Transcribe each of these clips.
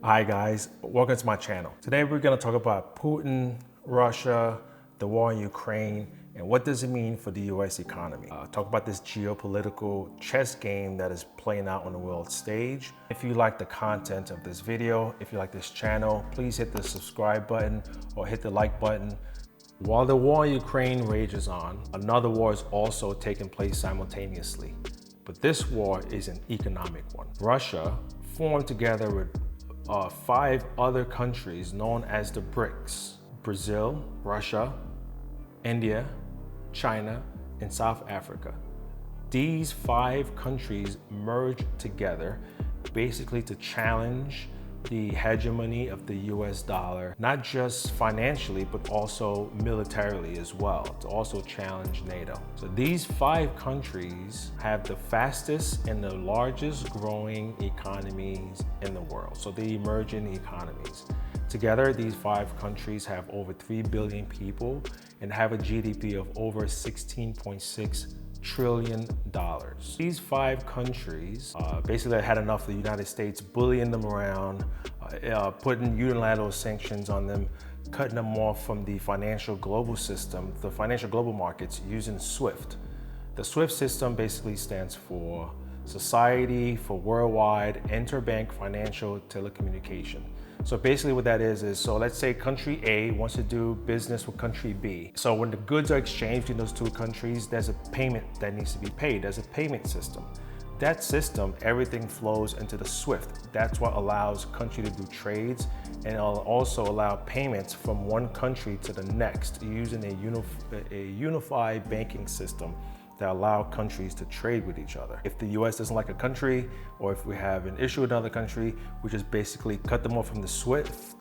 Hi guys, welcome to my channel. Today we're going to talk about Putin, Russia, the war in Ukraine, and what does it mean for the US economy. Talk about this geopolitical chess game that is playing out on the world stage. If you like the content of this video, if you like this channel, please hit the subscribe button or hit the like button. While the war in Ukraine rages on, another war is also taking place simultaneously. But this war is an economic one. Russia formed together with 5 other countries known as the BRICS: Brazil, Russia, India, China, and South Africa. These 5 countries merged together basically to challenge the hegemony of the US dollar, not just financially, but also militarily as well, to also challenge NATO. So these 5 countries have the fastest and the largest growing economies in the world. So the emerging economies. Together, these 5 countries have over 3 billion people and have a GDP of over $16.6 trillion. These 5 countries basically had enough of the United States bullying them around, putting unilateral sanctions on them, cutting them off from the financial global system, the financial global markets, using SWIFT. The SWIFT system basically stands for Society for Worldwide Interbank Financial Telecommunication. So basically what that is, so let's say country A wants to do business with country B. So when the goods are exchanged in those 2 countries, there's a payment that needs to be paid. There's a payment system. That system, everything flows into the SWIFT. That's what allows country to do trades, and it'll also allow payments from one country to the next using a unified banking system that allow countries to trade with each other. If the US doesn't like a country, or if we have an issue with another country, we just basically cut them off from the SWIFT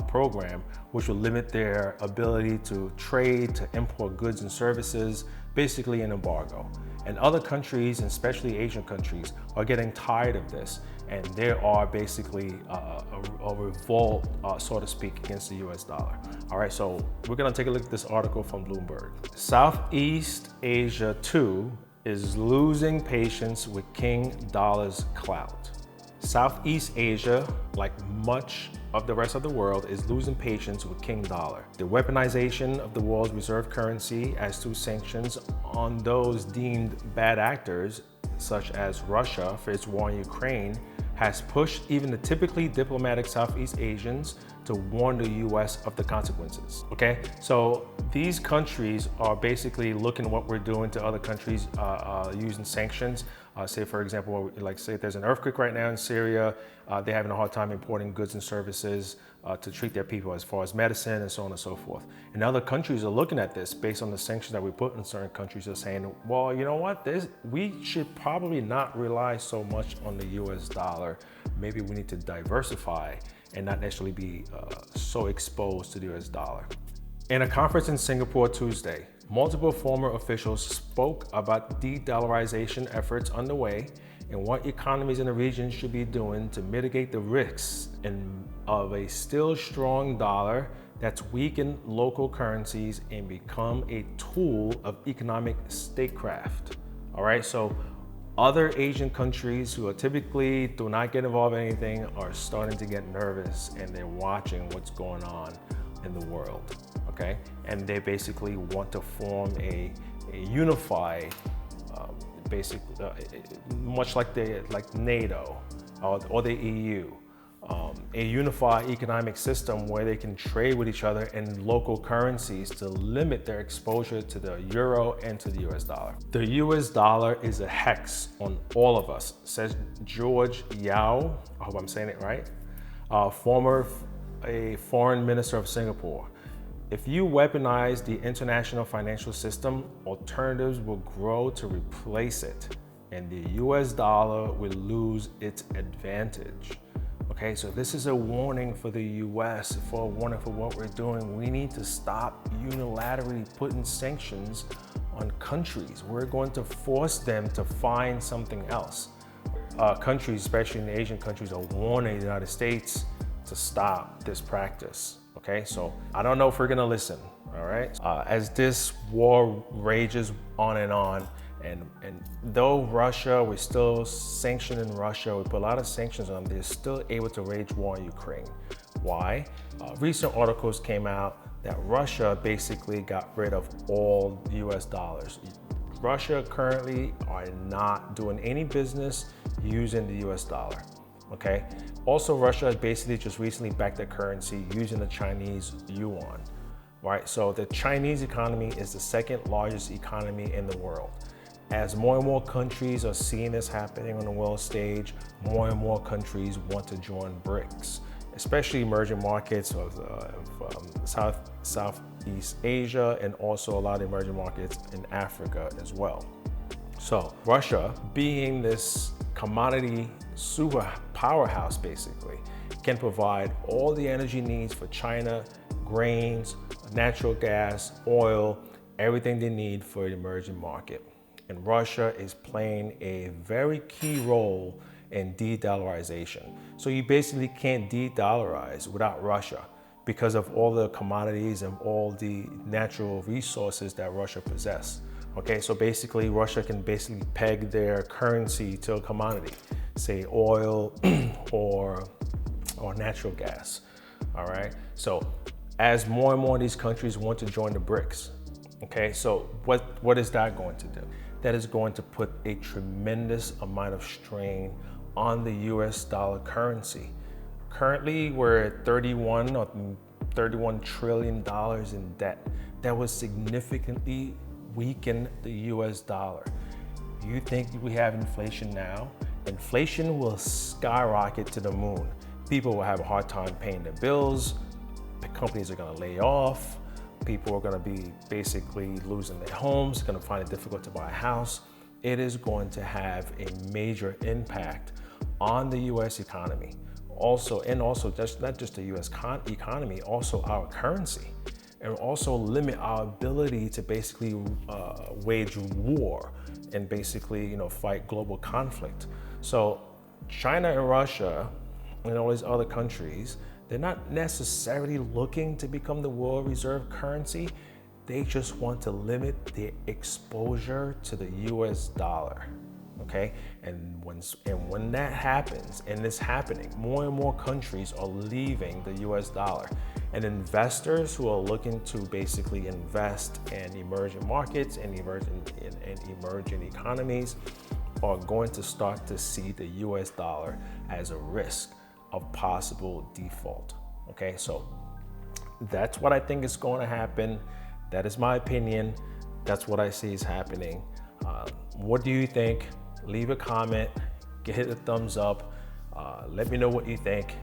program, which will limit their ability to trade, to import goods and services, basically an embargo. And other countries, and especially Asian countries, are getting tired of this, and there are basically a revolt, so to speak, against the US dollar. All right, so we're gonna take a look at this article from Bloomberg. Southeast Asia too is losing patience with King Dollar's clout. Southeast Asia, like much of the rest of the world, is losing patience with King Dollar. The weaponization of the world's reserve currency as to sanctions on those deemed bad actors, such as Russia for its war in Ukraine, has pushed even the typically diplomatic Southeast Asians to warn the US of the consequences, okay? So these countries are basically looking at what we're doing to other countries using sanctions. Say, for example, like say there's an earthquake right now in Syria, they're having a hard time importing goods and services to treat their people as far as medicine and so on and so forth. And other countries are looking at this based on the sanctions that we put in certain countries, are saying, well, you know what, we should probably not rely so much on the US dollar. Maybe we need to diversify and not necessarily be so exposed to the US dollar. In a conference in Singapore Tuesday, multiple former officials spoke about de-dollarization efforts underway and what economies in the region should be doing to mitigate the risks of a still strong dollar that's weakened local currencies and become a tool of economic statecraft. All right, so other Asian countries who are typically do not get involved in anything are starting to get nervous, and they're watching what's going on in the world, okay? And they basically want to form a unified, much like NATO or the EU, a unified economic system where they can trade with each other in local currencies to limit their exposure to the euro and to the US dollar. The US dollar is a hex on all of us, says George Yao, I hope I'm saying it right, a foreign minister of Singapore. If you weaponize the international financial system, alternatives will grow to replace it, and the US dollar will lose its advantage. Okay, so this is a warning for the US, for a warning for what we're doing. We need to stop unilaterally putting sanctions on countries. We're going to force them to find something else. Countries, especially in the Asian countries, are warning the United States to stop this practice. Okay, so I don't know if we're gonna listen, all right? As this war rages on and on, And though Russia, we're still sanctioning Russia, we put a lot of sanctions on them, they're still able to wage war in Ukraine. Why? Recent articles came out that Russia basically got rid of all US dollars. Russia currently are not doing any business using the US dollar, okay? Also, Russia has basically just recently backed their currency using the Chinese yuan, right? So the Chinese economy is the second largest economy in the world. As more and more countries are seeing this happening on the world stage, more and more countries want to join BRICS, especially emerging markets of Southeast Asia, and also a lot of emerging markets in Africa as well. So Russia, being this commodity super powerhouse basically, can provide all the energy needs for China, grains, natural gas, oil, everything they need for the emerging market. And Russia is playing a very key role in de-dollarization. So you basically can't de-dollarize without Russia because of all the commodities and all the natural resources that Russia possesses. Okay, so basically Russia can basically peg their currency to a commodity, say oil or natural gas. All right, so as more and more of these countries want to join the BRICS, okay, so what is that going to do? That is going to put a tremendous amount of strain on the US dollar currency. Currently, we're at $31 trillion in debt. That will significantly weaken the US dollar. You think we have inflation now? Inflation will skyrocket to the moon. People will have a hard time paying their bills. The companies are gonna lay off. People are going to be basically losing their homes, going to find it difficult to buy a house. It is going to have a major impact on the US economy. Also just not just the US economy, also our currency, and also limit our ability to basically wage war and basically, fight global conflict. So China and Russia and all these other countries, they're not necessarily looking to become the world reserve currency. They just want to limit their exposure to the US dollar, okay? And when that happens, and it's happening, more and more countries are leaving the US dollar. And investors who are looking to basically invest in emerging markets and emerging economies are going to start to see the US dollar as a risk of possible default. Okay, so that's what I think is going to happen. That is my opinion. That's what I see is happening. What do you think? Leave a comment, hit a thumbs up. Let me know what you think.